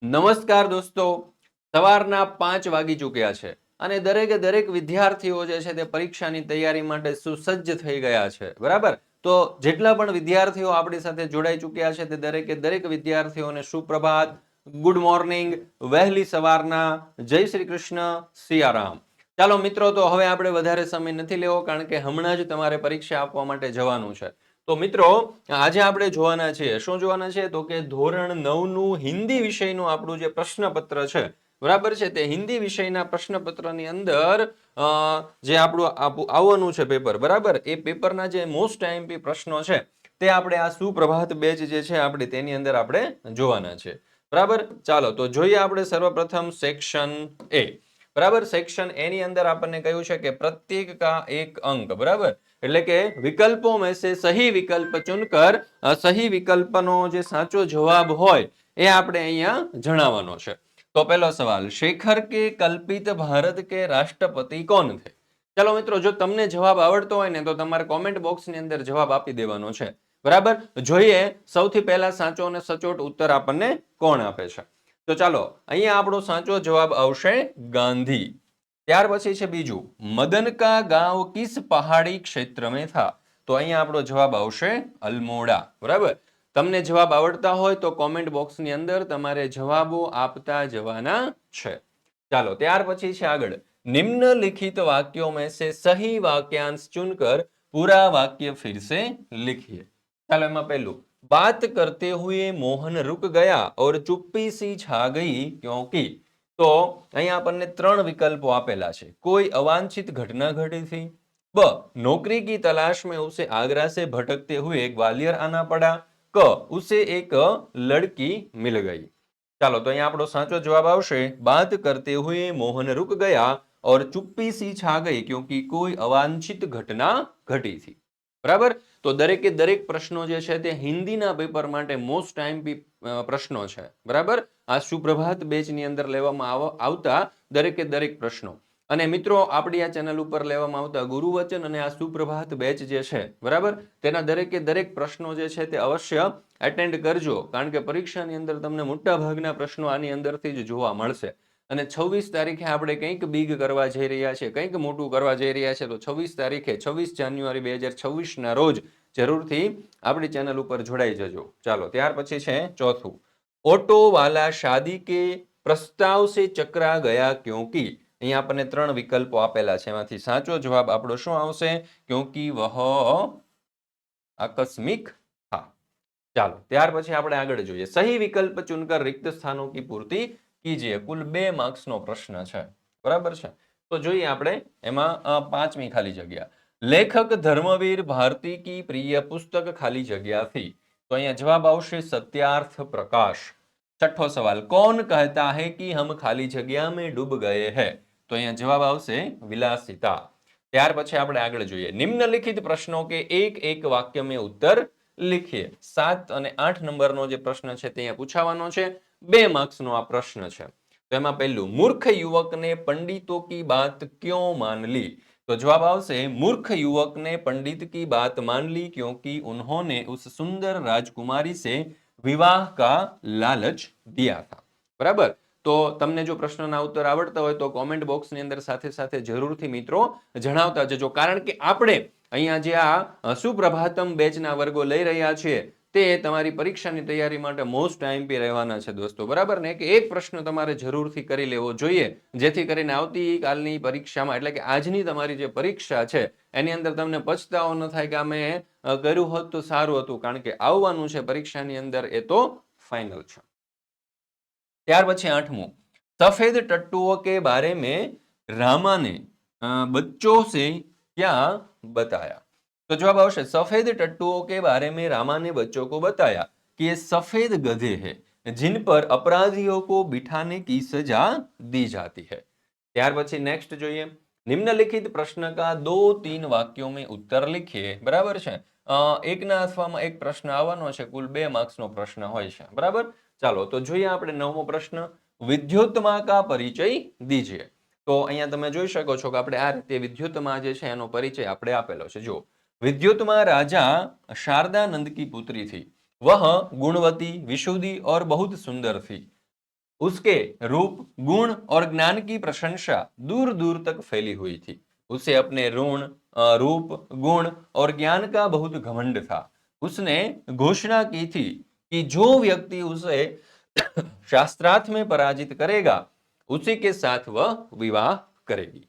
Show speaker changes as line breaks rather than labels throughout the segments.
નમસ્કાર દોસ્તો, સવારના 5 વાગી ચૂક્યા છે અને દરેકે દરેક વિદ્યાર્થીઓ જે છે તે પરીક્ષાની તૈયારી માટે સુસજ્જ થઈ ગયા છે. બરાબર? તો જેટલા પણ વિદ્યાર્થીઓ આપણી સાથે જોડાઈ ચૂક્યા છે તે દરેકે દરેક વિદ્યાર્થીઓને સુપ્રભાત, ગુડ મોર્નિંગ, વહેલી સવારના જય શ્રી કૃષ્ણ, સિયારામ. ચાલો મિત્રો, તો હવે આપણે વધારે સમય નથી લેવો કારણ કે હમણાં જ તમારે પરીક્ષા આપવા માટે જવાનું છે. તો મિત્રો, આજે આપણે જોવાના છીએ, શું જોવાના છે? તો કે ધોરણ 9 નું હિન્દી વિષયનું આપણું જે પ્રશ્નપત્ર છે, બરાબર છે, તે હિન્દી વિષયના પ્રશ્નપત્રની અંદર જે આપણું આવવાનું છે પેપર, બરાબર, એ પેપરના જે મોસ્ટ આઈએમપી પ્રશ્નો છે તે આપણે આ સુપ્રભાત બેચ જે છે આપણે તેની અંદર આપણે જોવાના છે. બરાબર, ચાલો તો જોઈએ આપણે સર્વપ્રથમ સેક્શન એ. બરાબર, સેક્શન એ ની અંદર આપણને કહ્યું છે કે પ્રત્યેક કા એક અંક. બરાબર, એટલે કે વિકલ્પો में से सही विकल्प चुनकर सही विकल्पનો જે સાચો જવાબ હોય એ આપણે અહીંયા જણાવવાનો છે. તો પહેલો સવાલ, शेखर के कल्पित भारत के राष्ट्रपति कौन थे? ચાલો મિત્રો, જો તમને જવાબ આવડતો હોય ને તો તમારે કોમેન્ટ બોક્સની અંદર જવાબ આપી દેવાનો છે. બરાબર, જોઈએ સૌથી પહેલા સાચો અને સચોટ ઉત્તર આપણને કોણ આપે છે. તો ચાલો, અહીંયા આપણો સાચો જવાબ આવશે ગાંધી. ત્યાર પછી છે બીજું, મદન કા ગાંવ કિસ પહાડી ક્ષેત્ર में था? તો અહીંયા આપણો જવાબ આવશે અલ્મોડા. બરાબર, તમને જવાબ આવડતા હોય તો કોમેન્ટ બોક્સની અંદર તમારે જવાબો આપતા જવાના છે. ચાલો, ત્યાર પછી છે આગળ, निम्नलिखित वाक्यों में से सही वाक्यांश चुनकर पूरा वाक्य फिर से लिखिए. ચાલો, એમાં પહેલું, बात करते हुए मोहन रुक गया और चुप्पी सी छा गई क्योंकि. તો અહીંયા આપણને 3 વિકલ્પો આપેલા છે. કોઈ અવાંछित घटना घटी थी, ब नौकरी की तलाश में उसे आगरा से भटकते हुए ग्वालियर आना पड़ा, क उसे एक लड़की मिल गई. ચાલો, તો અહીંયા આપણો સાચો જવાબ આવશે, बात करते हुए मोहन रुक गया और चुप्पी सी छा गई क्योंकि कोई अवांछित घटना घटी थी. બરાબર, તો દરેકે દરેક પ્રશ્નો જે છે તે હિન્દીના પેપર માટે મોસ્ટ આઈએમપી પ્રશ્નો છે. બરાબર, આ સુપ્રભાત બેચની અંદર લેવામાં આવતા દરેકે દરેક પ્રશ્નો. અને મિત્રો, આપણી આ ચેનલ ઉપર લેવામાં આવતા ગુરુવચન અને આ સુપ્રભાત બેચ જે છે, બરાબર, તેના દરેકે દરેક પ્રશ્નો જે છે તે અવશ્ય એટેન્ડ કરજો કારણ કે પરીક્ષાની અંદર તમને મોટા ભાગના પ્રશ્નો આની અંદરથી જ જોવા મળશે. અને 26 તારીખે આપણે કંઈક બિગ કરવા જઈ રહ્યા છીએ, કંઈક મોટું કરવા જઈ રહ્યા છે. તો 26 તારીખે 26 જાન્યુઆરી 2026ના રોજ જરૂરથી આપણી ચેનલ ઉપર જોડાઈ જજો. ચાલો, ત્યાર પછી છે ચોથું, ઓટો વાલા શાદી કે પ્રસ્તાવ સે ચકરા ગયા ક્યોંકि. અહીંયા આપણને 3 વિકલ્પો આપેલા છે, એમાંથી સાચો જવાબ આપણો શું આવશે? ક્યોંકि વહ આકસ્મિક થા. ચાલો, ત્યાર પછી આપણે આગળ જોઈએ, સહી વિકલ્પ ચુનકર रिक्त स्थानों की पूर्ति कीजिए. કુલ 2 માર્ક્સનો પ્રશ્ન છે. બરાબર છે, તો જોઈએ આપણે એમાં 5મી ખાલી જગ્યા, લેખક ધર્મવીર ભારતી કી પ્રિય પુસ્તક ખાલી જગ્યા થી. તો અહીંયા જવાબ આવશે સત્યાર્થ પ્રકાશ. છઠ્ઠો સવાલ, कौन कहता है कि हम खाली जगह में डूब गए हैं? તો અહીંયા જવાબ આવશે વિલાસિતા. ત્યાર પછી આપણે આગળ જોઈએ, નિમ્નલિખિત પ્રશ્નો કે એક એક વાક્ય में उत्तर लिखिए. 7 અને 8 નંબરનો જે પ્રશ્ન છે તે અહીંયા પૂછાવાનો છે. 2 માર્ક્સનો આ પ્રશ્ન છે. તો એમાં પહેલું, મૂર્ખ युवक ने पंडितों की बात क्यों मान ली? तो जवाब આવશે, मूर्ख युवक ने पंडित की बात मान ली क्योंकि उन्होंने उस सुंदर राजकुमारी से विवाह का लालच दिया था. બરાબર, તો તમને જો પ્રશ્નના ઉત્તર આવડતા હોય તો કોમેન્ટ બોક્સની અંદર સાથે સાથે જરૂરથી મિત્રો જણાવતા જજો કારણ કે આપણે અહીંયા જે આ સુપ્રભાતમ બેચના વર્ગો લઈ રહ્યા છીએ તે તમારી પરીક્ષાની તૈયારી માટે મોસ્ટ આઈએમપી રહેવાના છે દોસ્તો. બરાબર ને, કે એક પ્રશ્ન તમારે જરૂરથી કરી લેવો જોઈએ જેથી કરીને આવતીકાલની પરીક્ષામાં, એટલે કે આજની તમારી જે પરીક્ષા છે એની અંદર તમને પછતાવો ન થાય કે અમે કર્યું હોત તો સારું હતું, કારણ કે આવવાનું છે પરીક્ષાની અંદર એ તો ફાઇનલ છે. ત્યાર પછી 8મું, સફેદ ટટ્ટુઓ કે બારે में रामा ने बच्चों से क्या बताया? तो जवाब आवश्य, सफेद टट्टुओं के बारे में रामा ने बच्चों को बताया कि ये सफेद गधे हैं जिन पर अपराधियों को बिठाने की सजा दी जाती है. ત્યાર પછી નેક્સ્ટ જોઈએ, નિમ્નલિખિત પ્રશ્ન કા 2-3 વાક્યો में उत्तर लिखिए. બરાબર છે, એકના અથવામાં એક પ્રશ્ન આવવાનો છે, કુલ 2 માર્ક્સનો પ્રશ્ન હોય છે. બરાબર, ચાલો તો જોઈએ આપણે 9મો પ્રશ્ન, વિદ્યુતમા કા પરિચય દીજીએ. તો અહીંયા તમે જોઈ શકો છો કે આપણે આ રીતે વિદ્યુતમા જે છે એનો પરિચય આપણે આપેલો છે. જો, विद्युतमा राजा शारदा नंद की पुत्री थी, वह गुणवती, विशुद्धी और बहुत सुंदर थी. उसके रूप, गुण और ज्ञान की प्रशंसा दूर दूर तक फैली हुई थी। उसे अपने रूप, गुण और ज्ञान का बहुत घमंड था। उसने घोषणा की थी कि जो व्यक्ति उसे शास्त्रार्थ में पराजित करेगा उसी के साथ वह विवाह करेगी।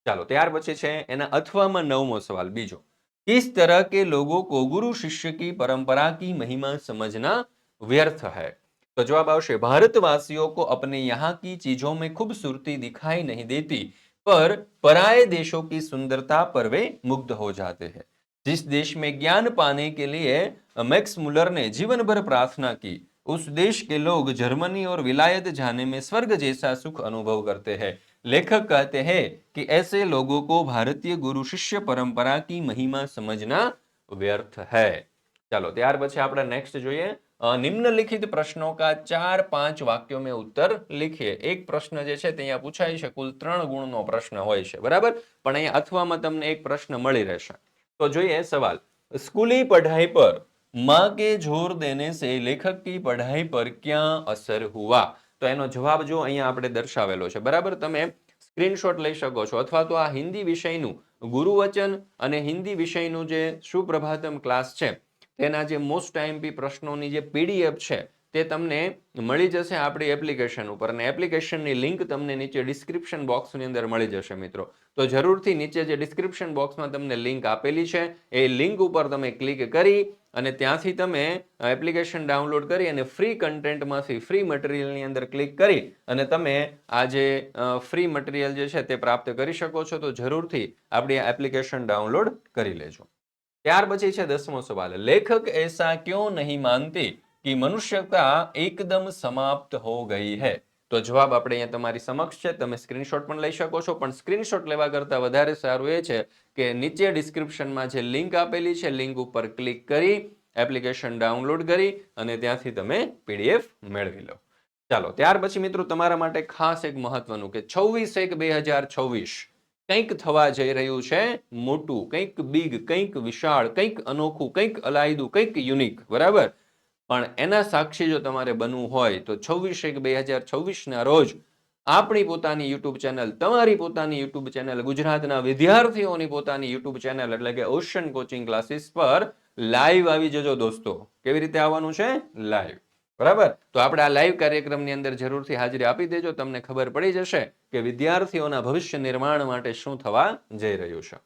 ચાલો ત્યાર પછી છે એના અથવામાં 9મો સવાલ બીજો, किस तरह के लोगों को गुरु शिष्य की परंपरा की महिमा समझना व्यर्थ है। तो जवाब आवश्य भारतवासियों को अपने यहाँ की चीजों में खूबसूरती दिखाई नहीं देती, पर पराये देशों की सुंदरता पर वे मुग्ध हो जाते हैं। जिस देश में ज्ञान पाने के लिए मैक्स मुलर ने जीवन भर प्रार्थना की, उस देश के लोग जर्मनी और विलायत जाने में स्वर्ग जैसा सुख अनुभव करते हैं। लेखक कहते हैं कि ऐसे लोगों को भारतीय गुरु शिष्य परंपरा की महिमा समझना व्यर्थ है। चलो ત્યાર પછી આપણે નેક્સ્ટ જોઈએ, નિમ્નલિખિત પ્રશ્નો का 4-5 વાક્યો में उत्तर लिखिए। એક પ્રશ્ન જે છે તે અહીંયા પૂછાય છે, કુલ 3 ગુણનો પ્રશ્ન હોય છે, બરાબર, પણ અહીંયા અથવામાં તમને એક પ્રશ્ન મળી રહેશે। તો જોઈએ સવાલ, स्कूली पढ़ाई पर माँ के जोर देने से लेखक की पढ़ाई पर क्या असर हुआ। तो એનો જવાબ જો અહીંયા આપણે દર્શાવેલો છે, બરાબર, તમે સ્ક્રીનશોટ લઈ શકો છો, અથવા તો આ હિન્દી વિષયનું ગુરુવચન અને હિન્દી વિષયનું જે સુપ્રભાતમ ક્લાસ છે તેના જે મોસ્ટ આઈએમપી પ્રશ્નોની જે પીડીએફ છે તે તમને મળી જશે આપણી એપ્લિકેશન ઉપર, અને એપ્લિકેશનની લિંક તમને નીચે ડિસ્ક્રિપ્શન બોક્સની અંદર મળી જશે મિત્રો। તો જરૂરથી નીચે જે ડિસ્ક્રિપ્શન બોક્સમાં તમને લિંક આપેલી છે એ લિંક ઉપર તમે ક્લિક કરી અને ત્યાંથી તમે એપ્લિકેશન ડાઉનલોડ કરી અને ફ્રી કન્ટેન્ટમાંથી ફ્રી મટીરિયલની અંદર ક્લિક કરી અને તમે આ જે ફ્રી મટીરિયલ જે છે તે પ્રાપ્ત કરી શકો છો। તો જરૂરથી આપણી આ એપ્લિકેશન ડાઉનલોડ કરી લેજો। ત્યાર પછી છે 10મો સવાલ, लेखक ऐसा क्यों नहीं मानते कि मनुष्यता एकदम समाप्त हो गई है। तो જવાબ આપણે અહીંયા તમારી સમક્ષ છે, તમે સ્ક્રીનશોટ પણ લઈ શકો છો, પણ સ્ક્રીનશોટ લેવા કરતા વધારે સારું એ છે કે નીચે ડિસ્ક્રિપ્શનમાં જે લિંક આપેલી છે લિંક ઉપર ક્લિક કરી એપ્લિકેશન ડાઉનલોડ કરી અને ત્યાંથી તમે પીડીએફ મેળવી લો। ચાલો ત્યાર પછી મિત્રો તમારા માટે ખાસ એક મહત્વનું કે 26/1/2026 કંઈક થવા જઈ રહ્યું છે મોટું, કંઈક બિગ, કંઈક વિશાળ, કંઈક અનોખું, કંઈક અલાયદું, કંઈક યુનિક, બરાબર, પણ એના સાક્ષી જો તમારે બનવું હોય તો 26/1/2026ના રોજ આપણી પોતાની યુટ્યુબ ચેનલ, તમારી પોતાની યુટ્યુબ ચેનલ, ગુજરાતના વિદ્યાર્થીઓની પોતાની યુટ્યુબ ચેનલ એટલે કે ઓશન કોચિંગ ક્લાસીસ પર લાઈવ આવી જજો દોસ્તો। કેવી રીતે આવવાનું છે? લાઈવ, બરાબર। તો આપણે આ લાઈવ કાર્યક્રમની અંદર જરૂરથી હાજરી આપી દેજો, તમને ખબર પડી જશે કે વિદ્યાર્થીઓના ભવિષ્ય નિર્માણ માટે શું થવા જઈ રહ્યું છે।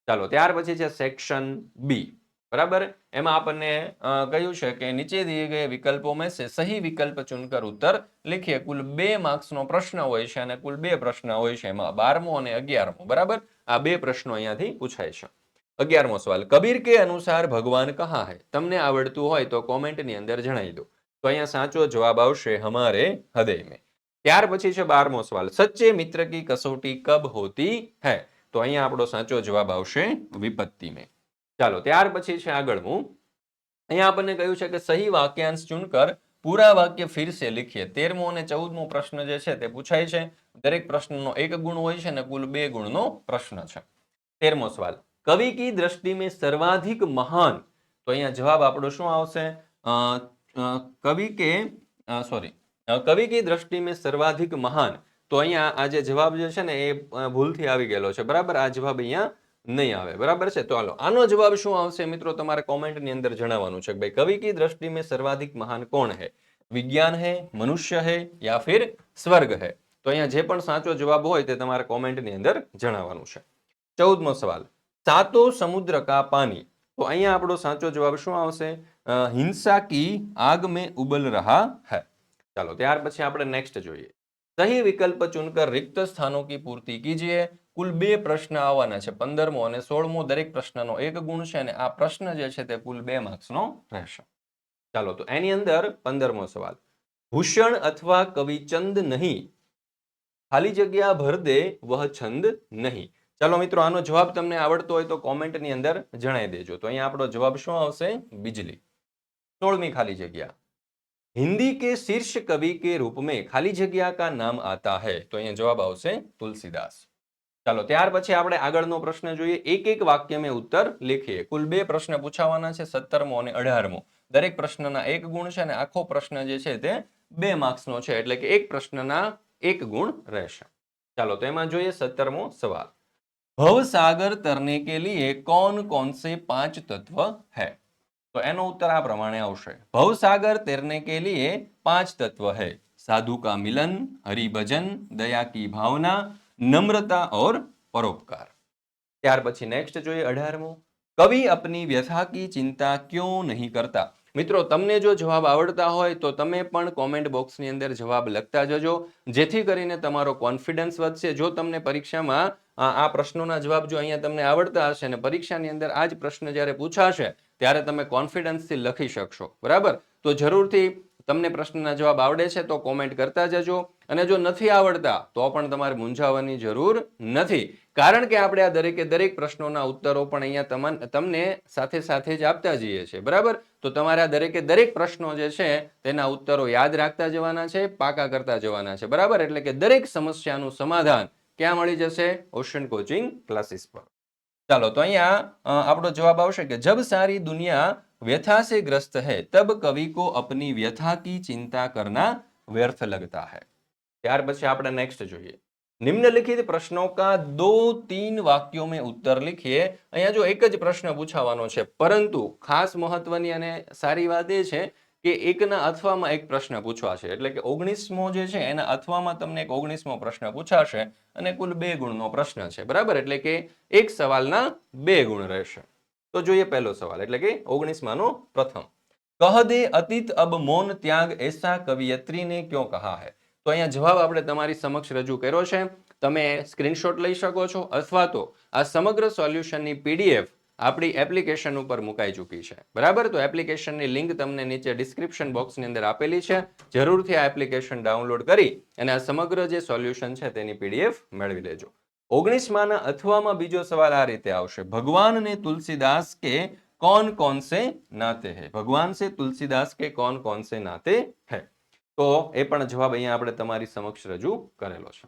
ચાલો ત્યાર પછી છે સેક્શન બી, बराबर, એમાં આપણને કહ્યું છે કે નીચે दिए गए विकल्पों में से सही विकल्प चुनकर उत्तर लिखिए। कुल 2 માર્ક્સનો પ્રશ્ન હોય છે અને કુલ 2 પ્રશ્ન હોય છે, એમાં 12મો અને 11મો, બરાબર, આ 2 પ્રશ્નો અહીંયાથી પૂછાય છે। 11મો સવાલ, કબીર के अनुसार भगवान कहाँ है। તમને આવડતું હોય તો કોમેન્ટની અંદર જણાવી દો। તો અહીંયા સાચો જવાબ આવશે हमारे हृदय में। ત્યાર પછી છે 12મો સવાલ, सच्चे मित्र की कसौटी कब होती है। તો અહીંયા આપણો સાચો જવાબ આવશે વિપત્તિ में। ચાલો ત્યાર પછી છે આગળનું, અહીંયા આપણને કહ્યું છે કે સહી વાક્યાંશ ચुनकर પૂરા વાક્ય फिर से लिखिए। 13મો અને 14મો પ્રશ્ન જે છે તે પૂછાય છે, દરેક પ્રશ્નનો 1 ગુણ હોય છે અને કુલ 2 ગુણનો પ્રશ્ન છે। 13મો સવાલ, કવિ की दृष्टि में सर्वाधिक महान। તો અહીંયા જવાબ આપણો શું આવશે? कवि की दृष्टि में सर्वाधिक महान। તો અહીંયા આ જે જવાબ જે છે ને એ ભૂલથી આવી ગયેલો છે, બરાબર, આ જવાબ અહીંયા નહીં આવે, બરાબર છે। તો હાલો આનો જવાબ શું આવશે મિત્રો, તમારે કોમેન્ટની અંદર જણાવવાનું છે કે ભાઈ કવિ की दृष्टि में सर्वाधिक महान कौन है, विज्ञान है, मनुष्य है या फिर स्वर्ग है। તો અહીંયા જે પણ સાચો જવાબ હોય તે તમારે કોમેન્ટની અંદર જણાવવાનું છે। 14મો સવાલ, सातों समुद्र का पानी। तो અહીંયા આપણો સાચો જવાબ શું આવશે? हिंसा की आग में उबल रहा है। ચાલો ત્યાર પછી આપણે નેક્સ્ટ જોઈએ, सही विकल्प चुनकर रिक्त स्थानों की पूर्ति कीजिए। कुल 2 प्रश्न આવવાના છે, 15મો અને 16મો, દરેક પ્રશ્નનો 1 ગુણ છે અને આ પ્રશ્ન જે છે તે કુલ 2 માર્ક્સનો રહેશે। ચાલો તો એની અંદર 15મો સવાલ, ભૂષણ અથવા કવિચંદ નહીં, ખાલી જગ્યા ભર દે વહ છંદ નહીં। ચાલો મિત્રો આનો જવાબ તમને આવડતો હોય તો કોમેન્ટની અંદર જણાવી દેજો। તો અહીંયા આપણો જવાબ શું આવશે? बिजली। 16મી ખાલી જગ્યા, हिंदी के शीर्ष कवि के रूप में खाली जग्या का नाम आता है। तो અહીંયા જવાબ આવશે तुलसीदास। ચાલો ત્યાર પછી આપણે આગળનો પ્રશ્ન જોઈએ, એક એક વાક્ય में उत्तर लिखिए। કુલ 2 પ્રશ્ન પૂછાવાના છે, 17મો અને 18મો, દરેક પ્રશ્નના 1 ગુણ છે અને આખો પ્રશ્ન જે છે તે 2 માર્ક્સનો છે, એટલે કે એક પ્રશ્નના 1 ગુણ રહેશે. ચાલો તો એમાં જોઈએ 17મો સવાલ. भव सागर तरने के लिए कौन कौन से 5 तत्व है? तो एनो उत्तर आ प्रमाणे आवशे. भव सागर तैरने के लिए 5 तत्व है. साधु का मिलन, हरिभजन, दया की भावना, नम्रता और परोपकार. ત્યાર પછી નેક્સ્ટ જોઈએ 18મો. કવિ अपनी व्यथा की चिंता क्यों नहीं करता? મિત્રો તમને જો જવાબ આવડતા હોય તો તમે પણ કોમેન્ટ બોક્સની અંદર જવાબ લખતા જજો, જેથી કરીને તમારો કોન્ફિડન્સ વધશે. જો તમને પરીક્ષામાં આ પ્રશ્નોના જવાબ જો અહીંયા તમને આવડતા હશે અને પરીક્ષાની અંદર આ જ પ્રશ્ન જ્યારે પૂછાશે ત્યારે તમે કોન્ફિડન્સથી લખી શકશો. બરાબર, તો જરૂરથી તમને પ્રશ્નના જવાબ આવડે છે તો કોમેન્ટ કરતા જજો, અને જો નથી આવડતા તો પણ તમારે મૂંઝાવાની જરૂર નથી, કારણ કે આપણે આ દરેકે દરેક પ્રશ્નોના ઉત્તરો પણ અહીંયા તમને સાથે સાથે જ આપતા જઈએ છીએ. બરાબર, તો તમારે આ દરેકે દરેક પ્રશ્નો જે છે તેના ઉત્તરો યાદ રાખતા જવાના છે, પાકા કરતા જવાના છે. બરાબર, એટલે કે દરેક સમસ્યાનું સમાધાન ક્યાં મળી જશે? ઓશન કોચિંગ ક્લાસીસ પર. ચાલો તો અહીંયા આપણો જવાબ આવશે કે જબ સારી દુનિયા व्यथा से ग्रस्त है तब कवि को अपनी व्यथा की चिंता करना व्यर्थ लगता है. ત્યાર પછી આપણે નેક્સ્ટ જોઈએ. निम्नलिखित प्रश्नों का 2-3 वाक्यों में उत्तर लिखिए. અહીંયા જો એક જ પ્રશ્ન પૂછાવાનો છે, પરંતુ ખાસ મહત્વની અને સારી વાત એ છે કે એકના અથવામાં એક પ્રશ્ન પૂછવાશે, એટલે કે 19મો જે છે એના અથવામાં તમને એક 19મો પ્રશ્ન પૂછાશે અને કુલ 2 ગુણનો પ્રશ્ન છે. બરાબર, એટલે કે એક સવાલના 2 ગુણ રહેશે. તો જોઈએ પહેલો સવાલ, એટલે કે 19માનો પ્રથમ. કહ દે અતીત અબ મૌન ત્યાગ એસા કવિયત્રી ને ક્યો કહા હૈ? તો અહીંયા જવાબ આપણે તમારી સમક્ષ રજૂ કર્યો છે. તમે સ્ક્રીનશોટ લઈ શકો છો, અથવા તો આ સમગ્ર સોલ્યુશનની પીડીએફ આપણી એપ્લિકેશન ઉપર મુકાઈ ચૂકી છે. બરાબર, તો એપ્લિકેશનની લિંક તમને નીચે ડિસ્ક્રિપ્શન બોક્સની અંદર આપેલી છે. જરૂરથી આ એપ્લિકેશન ડાઉનલોડ કરી અને આ સમગ્ર જે સોલ્યુશન છે તેની પીડીએફ મેળવી લેજો. 19માના અથવામાં બીજો સવાલ આ રીતે આવશે. ભગવાન ને તુલસીદાસ કે कौन कौन से नाते हैं? भगवान से तुलसीदास के कौन कौन से नाते हैं? તો એ પણ જવાબ અહીંયા આપણે તમારી સમક્ષ રજૂ કરેલો છે.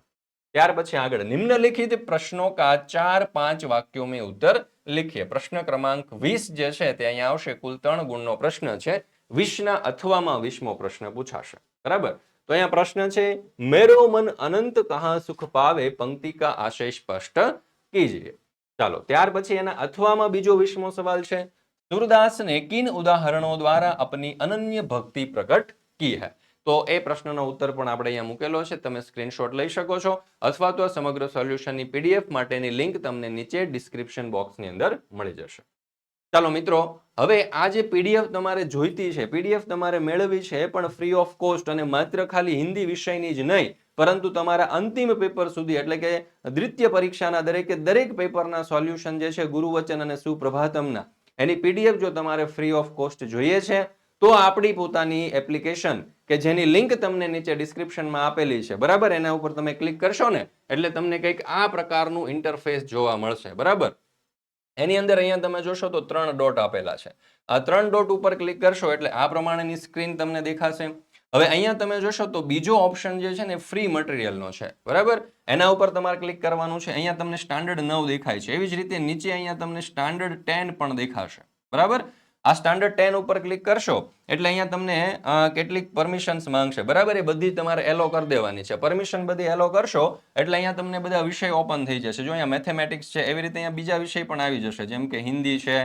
ત્યાર પછી આગળ નિમ્નલિખિત પ્રશ્નો કા 4-5 વાક્યો में उत्तर लिखिए. પ્રશ્ન ક્રમાંક 20 જે છે તે અહીંયા આવશે. કુલ 3 ગુણનો પ્રશ્ન છે. 20ના અથવામાં 20મો પ્રશ્ન પૂછાશે. બરાબર, તો અહીંયા પ્રશ્ન છે મેરો મન અનંત કહા સુખ પાવે પંક્તિ કા આશય સ્પષ્ટ કીજીએ. ચાલો ત્યાર પછી એના અથવામાં બીજો 20મો સવાલ છે. सूरदास ने किन उदाहरणों द्वारा अपनी अनन्य भक्ति प्रकट की है? તો એ પ્રશ્નનો ઉત્તર પણ આપણે અહીંયા મૂકેલો છે. તમે સ્ક્રીનશોટ લઈ શકો છો, અથવા તો સમગ્ર સોલ્યુશનની પીડીએફ માટેની લિંક તમને નીચે ડિસ્ક્રિપ્શન બોક્સની અંદર મળી જશે. ચાલો મિત્રો, હવે આ જે પીડીએફ તમારે જોઈતી છે, પીડીએફ તમારે મેળવવી છે, પણ ફ્રી ઓફ કોસ્ટ અને માત્ર ખાલી હિન્દી વિષયની જ નહીં, પરંતુ તમારા અંતિમ પેપર સુધી, એટલે કે દ્વિતીય પરીક્ષાના દરેકે દરેક પેપરના સોલ્યુશન જે છે ગુરુવચન અને સુપ્રભાતમના, એની પીડીએફ જો તમારે ફ્રી ઓફ કોસ્ટ જોઈએ છે તો આપણી પોતાની એપ્લિકેશન કે જેની લિંક તમને નીચે ડિસ્ક્રિપ્શનમાં આપેલી છે, બરાબર, એના ઉપર તમે ક્લિક કરશો ને એટલે તમને કંઈક આ પ્રકારનું ઇન્ટરફેસ જોવા મળશે. બરાબર, એની અંદર અહીંયા તમે જોશો તો 3 ડોટ આપેલા છે. આ 3 ડોટ ઉપર ક્લિક કરશો એટલે આ પ્રમાણેની સ્ક્રીન તમને દેખાશે. હવે અહીંયા તમે જોશો તો બીજો ઓપ્શન જે છે ને ફ્રી મટીરિયલનો છે. બરાબર, એના ઉપર તમારે ક્લિક કરવાનું છે. અહીંયા તમને સ્ટાન્ડર્ડ 9 દેખાય છે. એવી જ રીતે નીચે અહીંયા તમને સ્ટાન્ડર્ડ 10 પણ દેખાશે. બરાબર, આ સ્ટાન્ડર્ડ 10 ઉપર ક્લિક કરશો એટલે અહીંયા તમને કેટલીક પરમિશન્સ માંગશે. બરાબર, એ બધી તમારે એલો કરી દેવાની છે. પરમિશન બધી એલો કરશો એટલે અહીંયા તમને બધા વિષય ઓપન થઈ જશે. જો અહીંયા મેથેમેટિક્સ છે, એવી રીતે અહીંયા બીજા વિષય પણ આવી જશે, જેમ કે હિન્દી છે,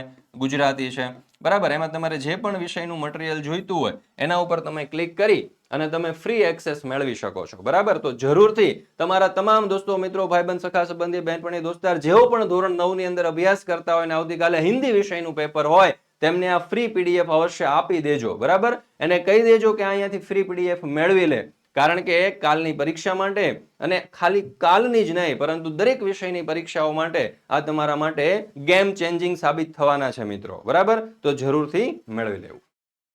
ગુજરાતી છે. બરાબર, એમાં તમારે જે પણ વિષયનું મટીરિયલ જોઈતું હોય એના ઉપર તમે ક્લિક કરી અને તમે ફ્રી એક્સેસ મેળવી શકો છો. બરાબર, તો જરૂરથી તમારા તમામ દોસ્તો, મિત્રો, ભાઈબંધ, સખા, સંબંધી, બહેનપણી, દોસ્તાર જેઓ પણ ધોરણ 9 ની અંદર અભ્યાસ કરતા હોય અને આવતીકાલે હિન્દી વિષયનું પેપર હોય તેમને આ ફ્રી પીડીએફ અવશ્ય આપી દેજો. બરાબર, એને કહી દેજો કે અહીંયાથી ફ્રી પીડીએફ મેળવી લે, કારણ કે કાલની પરીક્ષા માટે, અને ખાલી કાલની જ નહીં પરંતુ દરેક વિષયની પરીક્ષાઓ માટે આ તમારા માટે ગેમ ચેન્જિંગ સાબિત થવાના છે મિત્રો. બરાબર, તો જરૂરથી મેળવી લેવું.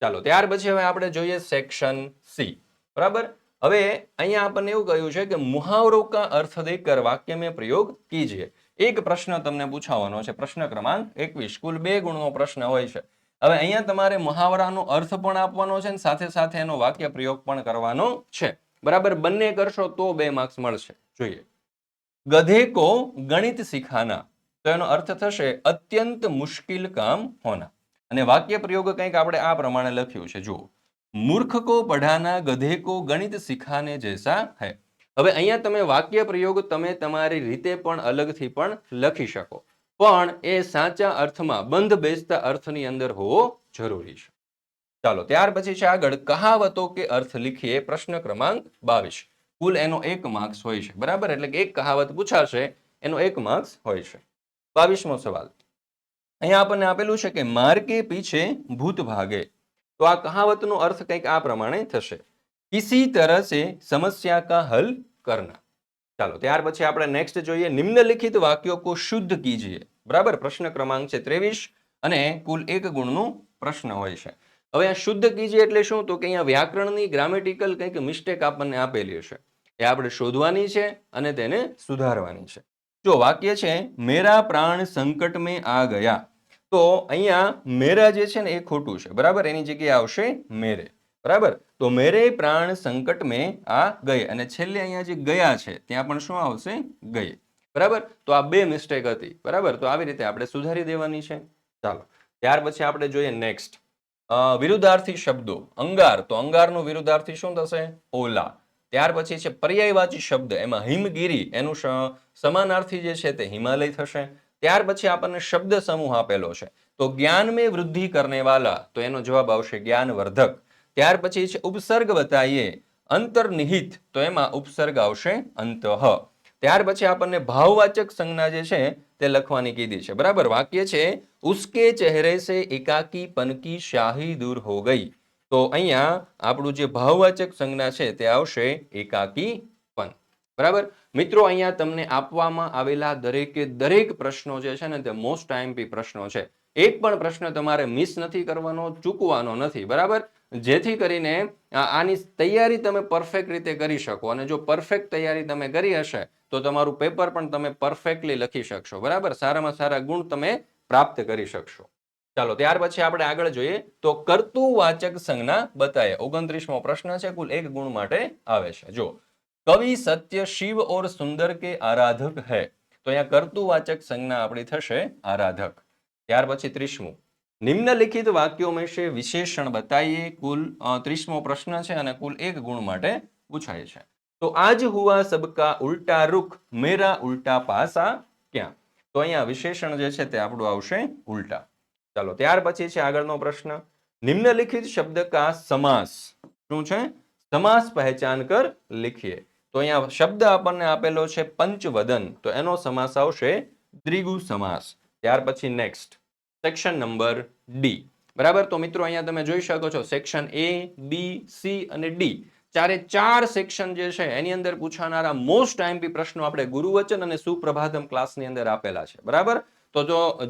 ચાલો ત્યાર પછી હવે આપણે જોઈએ સેક્શન સી. બરાબર, હવે અહીંયા આપણને એવું કહ્યું છે કે મુહાવરો કા અર્થ દેકર વાક્ય में प्रयोग कीजिए. એક પ્રશ્ન તમને પૂછાવાનો છે. પ્રશ્ન ક્રમાંક 21. કુલ 2 ગુણનો પ્રશ્ન હોય છે. હવે અહીંયા તમારે મુહાવરાનો અર્થ પણ આપવાનો છે અને સાથે સાથે એનો વાક્ય પ્રયોગ પણ કરવાનો છે. બરાબર, બંને કરશો તો 2 માર્ક્સ મળશે. જોઈએ, ગધે કો ગણિત સિખાના, તો એનો અર્થ થશે અત્યંત મુશ્કેલ કામ હોના, અને વાક્ય પ્રયોગ કંઈક આપણે આ પ્રમાણે લખ્યું છે. જુઓ, મૂર્ખ કો પઢાના ગધે કો ગણિત સિખાને જૈસા હૈ. હવે અહીંયા તમે વાક્ય પ્રયોગ તમે તમારી રીતે પણ અલગથી પણ લખી શકો, પણ એ સાચા અર્થમાં બંધ બેસતા અર્થની અંદર હોવો જરૂરી છે. ચાલો ત્યાર પછી છે આગળ કહાવતો કે અર્થ લીખીએ, પ્રશ્ન ક્રમાંક 22. કુલ એનો 1 માર્ક્સ હોય છે, બરાબર. એટલે કે એક કહાવત પૂછાશે એનો 1 માર્ક્સ હોય છે. 22મો સવાલ અહીંયા આપણને આપેલું છે કે માર કે પીછે ભૂત ભાગે. તો આ કહાવતનો અર્થ કંઈક આ પ્રમાણે થશે, કિસી તરહ સે સમસ્યા કા હલ કરના. ચાલો ત્યાર પછી આપણે નેક્સ્ટ જોઈએ, નિમ્નલિખિત વાક્યો કો શુદ્ધ કીજીએ. બરાબર, પ્રશ્ન ક્રમાંક છે 23 અને કુલ 1 ગુણનો પ્રશ્ન હોય છે. હવે આ શુદ્ધ કીજીએ એટલે શું? તો કે અહીંયા વ્યાકરણની ગ્રામેટિકલ કંઈક મિસ્ટેક આપણને આપેલી હશે, એ આપણે શોધવાની છે અને તેને સુધારવાની છે. જો વાક્ય છે મેરા પ્રાણ સંકટ में आ गया, તો અહીંયા મેરા જે છે ને એ ખોટું છે, બરાબર. એની જગ્યાએ આવશે મેરે, બરાબર. તો મેરે પ્રાણ સંકટ में आ गए અને છેલ્લે અહીંયા જે ગયા છે ત્યાં પણ શું આવશે? ગયે, બરાબર. તો આ બે મિસ્ટેક હતી, બરાબર. તો આવી રીતે આપણે સુધારી દેવાની છે. ચાલો ત્યાર પછી આપણે જોઈએ નેક્સ્ટ વિરુદ્ધાર્થી શબ્દો. અંગાર, તો અંગારનો વિરુદ્ધાર્થી શું થશે? ઓલા. ત્યાર પછી છે પર્યાયવાચી શબ્દ, એમાં હિમગીરી એનું સમાનાર્થી જે છે તે હિમાલય થશે. ત્યાર પછી આપણને શબ્દ સમૂહ આપેલો છે, તો જ્ઞાન में વૃદ્ધિ करने वाला, તો એનો જવાબ આવશે જ્ઞાનવર્ધક. ત્યાર પછી છે ઉપસર્ગ બતાઈએ, અંતર્નિહિત, તો એમાં ઉપસર્ગ આવશે અંતઃ. ત્યાર પછી આપણને ભાવવાચક સંજ્ઞા જે છે તે લખવાની કીધી છે, બરાબર. વાક્ય છે ઉસકે ચહેરે સે એકાકીપન કી શાહી દૂર હો ગઈ. તો અહીંયા આપણું જે ભાવવાચક સંજ્ઞા છે તે આવશે એકાકીપન, બરાબર. મિત્રો અહીંયા તમને આપવામાં આવેલા દરેકે દરેક પ્રશ્નો જે છે ને તે મોસ્ટ આઈએમપી પ્રશ્નો છે. એક પણ પ્રશ્ન તમારે મિસ નથી કરવાનો, ચૂકવાનો નથી, બરાબર. જેથી કરીને આની તૈયારી તમે પરફેક્ટ રીતે કરી શકો, અને જો પરફેક્ટ તૈયારી તમે કરી હશે તો તમારું પેપર પણ તમે પરફેક્ટલી લખી શકશો, બરાબર. સારામાં સારા ગુણ તમે પ્રાપ્ત કરી શકશો. ચાલો ત્યાર પછી આપણે આગળ જોઈએ, તો કર્તુવાચક સંજ્ઞા બતાએ. 29મો પ્રશ્ન છે, કુલ 1 ગુણ માટે આવે છે. જો કવિ સત્ય શિવ और सुंदर के आराधक है, તો અહીંયા કર્તુવાચક સંજ્ઞા આપણી થશે આરાધક. ત્યાર પછી 30મું, નિમ્નલિખિત વાક્યો में से વિશેષણ બતાઈએ. કુલ 30મો પ્રશ્ન છે અને કુલ 1 ગુણ માટે પૂછાય છે. તો આજ હુઆ સબકા ઉલ્ટા રૂખ, મેરા ઉલ્ટા પાસા ક્યાં? તો અહીંયા વિશેષણ જે છે તે આપણું આવશે ઉલ્ટા. ચાલો ત્યાર પછી છે આગળનો પ્રશ્ન, નિમ્નલિખિત શબ્દ કા સમાસ. શું છે? સમાસ પહેચાન કર लिखिए. તો અહીંયા શબ્દ આપણને આપેલો છે પંચવદન, તો એનો સમાસ આવશે દ્વિગુ સમાસ. ત્યાર પછી નેક્સ્ટ સેક્શન નંબર ડી, બરાબર. તો મિત્રો અહીંયા તમે જોઈ શકો છો સેક્શન એ, બી, સી અને ડી, ચારે ચાર સેક્શન જે છે એની અંદર પૂછાનારા મોસ્ટ આઈએમપી પ્રશ્નો આપણે ગુરુવચન અને સુપ્રભાતમ ક્લાસની અંદર આપેલા છે, બરાબર. તો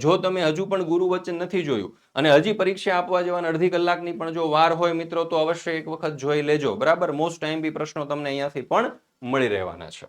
જો તમે હજુ પણ ગુરુવચન નથી જોયું અને હજી પરીક્ષા આપવા જવાના અડધી કલાકની પણ જો વાર હોય મિત્રો, તો અવશ્ય એક વખત જોઈ લેજો, બરાબર. મોસ્ટ આઈએમપી પ્રશ્નો તમને અહીંયાથી પણ મળી રહેવાના છે.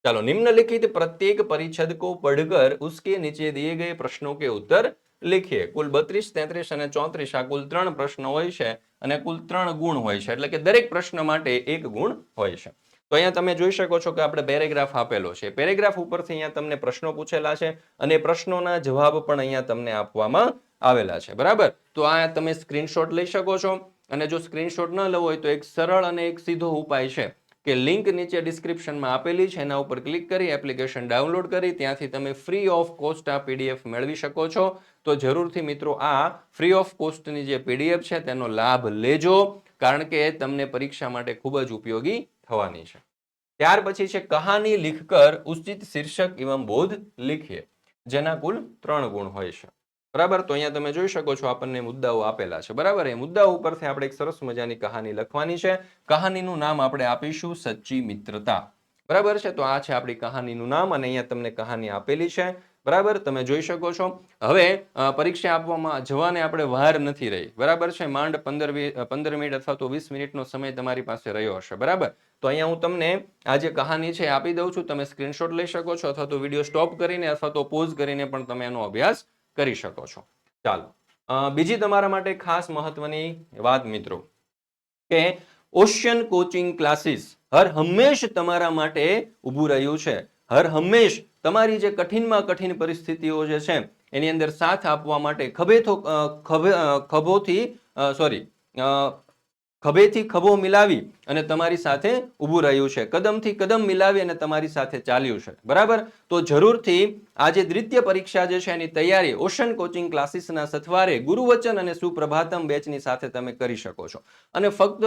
ચાલો નિम्नलिखित प्रत्येक परिच्छद को पढ़कर उसके नीचे दिए गए प्रश्नों के उत्तर लिखिए. કુલ 32, 33 અને 34 આ કુલ 3 પ્રશ્નો હોય છે અને કુલ 3 ગુણ હોય છે, એટલે કે દરેક પ્રશ્ન માટે 1 ગુણ હોય છે. તો અહીંયા તમે જોઈ શકો છો કે આપણે પેરેગ્રાફ આપેલો છે, પેરેગ્રાફ ઉપરથી અહીંયા તમને પ્રશ્નો પૂછેલા છે અને પ્રશ્નોના જવાબ પણ અહીંયા તમને આપવામાં આવેલા છે, બરાબર. તો આ તમે સ્ક્રીનશોટ લઈ શકો છો, અને જો સ્ક્રીનશોટ ન લેવો હોય તો એક સરળ અને એક સીધો ઉપાય છે કે લિંક નીચે ડિસ્ક્રિપ્શનમાં આપેલી છે, એના ઉપર ક્લિક કરી એપ્લિકેશન ડાઉનલોડ કરી ત્યાંથી તમે ફ્રી ઓફ કોસ્ટ આ પીડીએફ મેળવી શકો છો. તો જરૂરથી મિત્રો આ ફ્રી ઓફ કોસ્ટની જે પીડીએફ છે તેનો લાભ લેજો, કારણ કે તમને પરીક્ષા માટે ખૂબ જ ઉપયોગી થવાની છે. ત્યાર પછી છે કહાની लिखकर उचित शीर्षक एवं बोध लिखिए, જેના કુલ 3 ગુણ હોય છે, બરાબર. તો અહીંયા તમે જોઈ શકો છો આપણને મુદ્દાઓ આપેલા છે, બરાબર. એ મુદ્દાઓ ઉપરથી આપણે એક સરસ મજાની કહાની લખવાની છે. કહાનીનું નામ આપણે આપીશું સચ્ચી મિત્રતા, બરાબર છે. તો આ છે આપણી કહાનીનું નામ અને અહીંયા તમને કહાની આપેલી છે, બરાબર. તમે જોઈ શકો છો. હવે પરીક્ષા આપવામાં જવાને આપણે વાર નથી રહી, બરાબર છે. માંડ 15 મિનિટ અથવા તો 20 મિનિટનો સમય તમારી પાસે રહ્યો હશે, બરાબર. તો અહીંયા હું તમને આ જે કહાની છે આપી દઉં છું, તમે સ્ક્રીનશોટ લઈ શકો છો અથવા તો વિડીયો સ્ટોપ કરીને અથવા તો પોઝ કરીને પણ તમે એનો અભ્યાસ કરી શકો છો. ચાલો બીજી તમારા માટે ખાસ મહત્વની વાત મિત્રો, કે ઓશિયન કોચિંગ ક્લાસીસ હર હંમેશ તમારા માટે ઊભું રહ્યું છે. હર હંમેશ તમારી જે કઠિનમાં કઠિન પરિસ્થિતિઓ જે છે એની અંદર સાથ આપવા માટે ખભેથી ખભો મિલાવી અને તમારી સાથે ઊભું રહ્યું છે, કદમથી કદમ મિલાવી અને તમારી સાથે ચાલ્યું છે, બરાબર. તો જરૂરથી આ જે દ્વિતીય પરીક્ષા જે છે એની તૈયારી ઓશન કોચિંગ ક્લાસીસના સથવારે ગુરુવચન અને સુપ્રભાતમ બેચની સાથે તમે કરી શકો છો. અને ફક્ત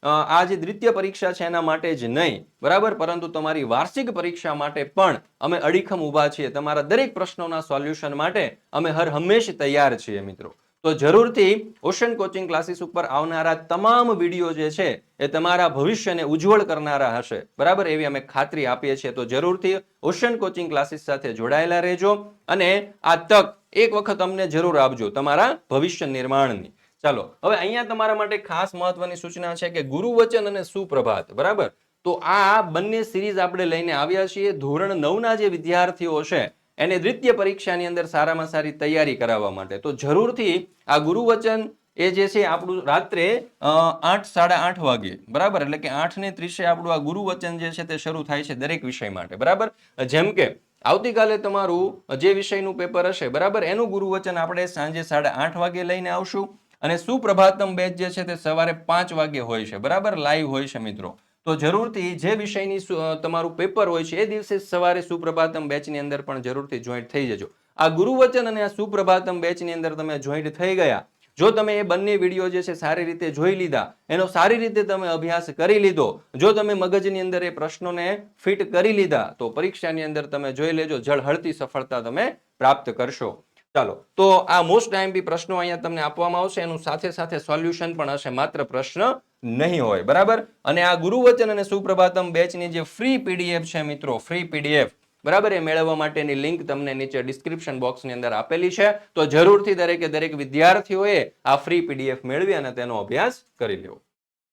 આ જે દ્વિતીય પરીક્ષા છે એના માટે જ નહીં, બરાબર, પરંતુ તમારી વાર્ષિક પરીક્ષા માટે પણ અમે અડીખમ ઊભા છીએ. તમારા દરેક પ્રશ્નોના સોલ્યુશન માટે અમે હર હંમેશ તૈયાર છીએ મિત્રો. તો જરૂરથી ઓશન કોચિંગ ક્લાસીસ ઉપર આવનારા તમામ વિડીયો જે છે એ તમારા ભવિષ્યને ઉજ્જવળ કરનારા હશે, બરાબર, એવી અમે ખાતરી આપીએ છીએ. તો જરૂરથી ઓશન કોચિંગ ક્લાસીસ સાથે જોડાયેલા રહેજો અને આ તક એક વખત અમને જરૂર આપજો તમારા ભવિષ્ય નિર્માણની. ચાલો, હવે અહીંયા તમારા માટે ખાસ મહત્વની સૂચના છે કે ગુરુવચન અને સુપ્રભાત, બરાબર. તો આ બંને સિરીઝ આપણે લઈને આવ્યા છીએ. ધોરણ 9ના જે વિદ્યાર્થીઓ છે એને દ્વિતીય પરીક્ષાની અંદર સારામાં સારી તૈયારી કરાવવા માટે તો જરૂરથી આ ગુરુવચન એ જે છે આપણું રાત્રે 8, 8:30 વાગે, બરાબર, એટલે કે 8:30 આપણું આ ગુરુવચન જે છે તે શરૂ થાય છે દરેક વિષય માટે, બરાબર. જેમ કે આવતીકાલે તમારું જે વિષયનું પેપર હશે, બરાબર, એનું ગુરુવચન આપણે સાંજે 8:30 વાગે લઈને આવશું અને સુપ્રભાતમ બેચ જે છે તે સવારે 5 વાગે હોય છે, બરાબર, લાઈવ હોય છે મિત્રો. તો જરૂરથી જે વિષયની તમારું પેપર હોય છે એ દિવસે સવારે સુપ્રભાતમ બેચની અંદર પણ જરૂરથી જોઈન્ટ થઈ જજો. આ ગુરુવચન અને આ સુપ્રભાતમ બેચની અંદર તમે જોઈન્ટ થઈ ગયા, જો તમે એ બંને વિડીયો જે છે સારી રીતે જોઈ લીધા, એનો સારી રીતે તમે અભ્યાસ કરી લીધો, જો તમે મગજની અંદર એ પ્રશ્નોને ફિટ કરી લીધા, તો પરીક્ષાની અંદર તમે જોઈ લેજો ઝળહળતી સફળતા તમે પ્રાપ્ત કરશો. ચાલો, તો આ મોસ્ટ આઈએમપી પ્રશ્નો અહીંયા તમને આપવામાં આવશે, એનું સાથે સાથે સોલ્યુશન પણ હશે, માત્ર પ્રશ્ન નહીં હોય, બરાબર. અને આ ગુરુવચન અને સુપ્રભાતમ બેચની જે ફ્રી પીડીએફ છે મિત્રો, ફ્રી પીડીએફ, બરાબર, એ મેળવવા માટેની લિંક તમને નીચે ડિસ્ક્રિપ્શન બોક્સની અંદર આપેલી છે. તો જરૂરથી દરેક વિદ્યાર્થીઓએ આ ફ્રી પીડીએફ મેળવી અને તેનો અભ્યાસ કરી લેવો.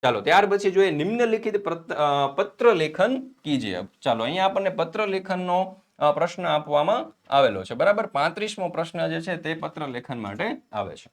ચાલો, ત્યાર પછી જોઈએ નિમ્નલિખિત પત્ર લેખન કીજીએ. ચાલો, અહીંયા આપણને પત્ર લેખનનો પ્રશ્ન આપવામાં આવેલો છે, બરાબર. 35મો પ્રશ્ન જે છે તે પત્ર લેખન માટે આવે છે.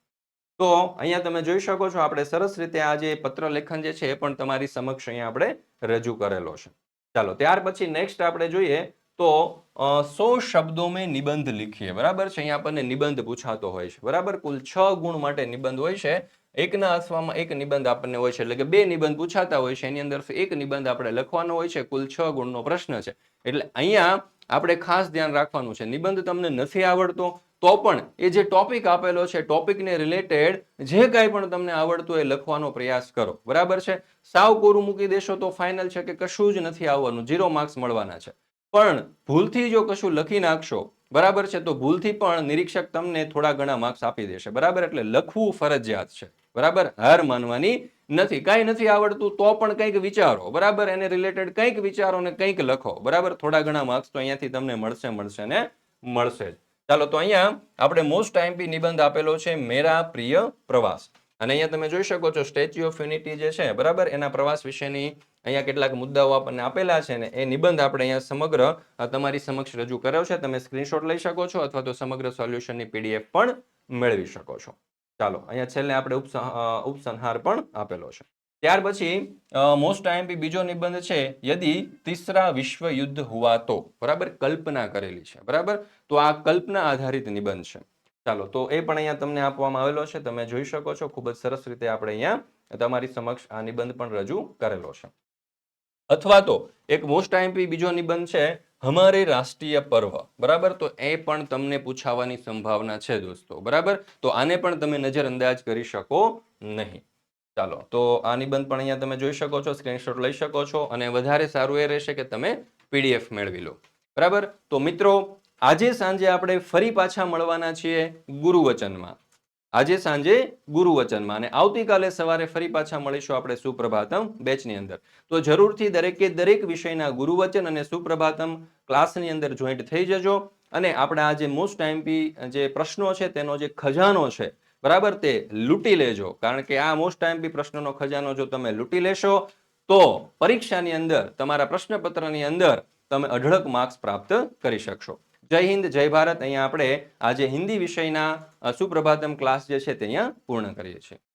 તો અહીંયા તમે જોઈ શકો છો આપણે સરસ રીતે આ જે પત્ર લેખન જે છે એ પણ તમારી સમક્ષ અહીંયા આપણે રજૂ કરેલો છે. ચાલો, ત્યાર પછી નેક્સ્ટ આપણે જોઈએ તો 100 શબ્દો મેં નિબંધ લીખીએ, બરાબર છે. અહીંયા આપણને નિબંધ પૂછાતો હોય છે, બરાબર. કુલ 6 ગુણ માટે નિબંધ હોય છે. એકના અથવામાં એક નિબંધ આપણને હોય છે, એટલે કે 2 નિબંધ પૂછાતા હોય છે, એની અંદર એક નિબંધ આપણે લખવાનો હોય છે. કુલ 6 ગુણનો પ્રશ્ન છે. એટલે અહીંયા આપણે ખાસ ધ્યાન રાખવાનું છે, નિબંધ તમને નથી આવડતો તો પણ એ જે ટોપિક આપેલો છે, ટોપિકને રિલેટેડ જે કાંઈ પણ તમને આવડતું એ લખવાનો પ્રયાસ કરો, બરાબર છે. સાવ કોરું મૂકી દેશો તો ફાઇનલ છે કે કશું જ નથી આવવાનું, 0 માર્ક્સ મળવાના છે. પણ ભૂલથી જો કશું લખી નાખશો, બરાબર છે, તો ભૂલથી પણ નિરીક્ષક તમને થોડા ઘણા માર્ક્સ આપી દેશે, બરાબર. એટલે લખવું ફરજિયાત છે, બરાબર, હાર માનવાની નથી. કાંઈ નથી આવડતું તો પણ કંઈક વિચારો, બરાબર, એને રિલેટેડ કંઈક વિચારો ને કંઈક લખો, બરાબર. થોડા ઘણા માર્ક્સ તો અહીંયાથી તમને મળશે ને મળશે જ. ચાલો, તો અહીંયા આપણે મોસ્ટ આઈએમપી નિબંધ આપેલો છે મેરા પ્રિય પ્રવાસ. અને અહીંયા તમે જોઈ શકો છો સ્ટેચ્યુ ઓફ યુનિટી જે છે, બરાબર, એના પ્રવાસ વિશેની અહીંયા કેટલાક મુદ્દાઓ આપણને આપેલા છે ને એ નિબંધ આપણે અહીંયા સમગ્ર તમારી સમક્ષ રજૂ કર્યો છે. તમે સ્ક્રીનશોટ લઈ શકો છો અથવા તો સમગ્ર સોલ્યુશનની પીડીએફ પણ મેળવી શકો છો. ચાલો, અહીંયા છેલ્લે આપણે ઉપસંહાર પણ આપેલો છે. ત્યાર પછી મોસ્ટ આઈએમપી બીજો નિબંધ છે યદિ તીસરા વિશ્વ યુદ્ધ હુઆ તો, બરાબર, કલ્પના કરેલી છે, બરાબર. તો આ કલ્પના આધારિત નિબંધ છે. ચાલો, તો એ પણ અહીંયા તમને આપવામાં આવેલો છે, તમે જોઈ શકો છો. ખૂબ જ સરસ રીતે આપણે અહીંયા તમારી સમક્ષ આ નિબંધ પણ રજૂ કરેલો છે. અથવા તો એક મોસ્ટ આઈએમપી બીજો નિબંધ છે હમારે રાષ્ટ્રીય પર્વ, બરાબર. તો એ પણ તમને પૂછાવાની સંભાવના છે દોસ્તો, બરાબર. તો આને પણ તમે નજરઅંદાજ કરી શકો નહીં. ચાલો, તો આ નિબંધ પણ અહીંયા તમે જોઈ શકો છો, સ્ક્રીનશોટ લઈ શકો છો. અને વધારે સારું એ રહેશે કે તમે પીડીએફ મેળવી લો, બરાબર. તો મિત્રો, આજે સાંજે આપણે ફરી પાછા મળવાના છીએ ગુરુવચનમાં. આજે સાંજે ગુરુવચનમાં અને આવતીકાલે સવારે ફરી પાછા મળીશું આપણે સુપ્રભાતમ બેચની અંદર. તો જરૂરથી દરેક વિષયના ગુરુવચન અને સુપ્રભાતમ ક્લાસની અંદર જોઈન્ટ થઈ જજો અને આપણે આ જે મોસ્ટ આઈએમપી જે પ્રશ્નો છે તેનો જે ખજાનો છે, બરાબર, તે લૂંટી લેજો. કારણ કે આ મોસ્ટ આઈએમપી પ્રશ્નનો ખજાનો જો તમે લૂંટી લેશો તો પરીક્ષાની અંદર તમારા પ્રશ્નપત્રની અંદર તમે અઢળક માર્ક્સ પ્રાપ્ત કરી શકશો. જય હિન્દ, જય ભારત. અહીંયા આપણે આજે હિન્દી વિષયના સુપ્રભાતમ ક્લાસ જે છે તે અહીંયા પૂર્ણ કરીએ છીએ.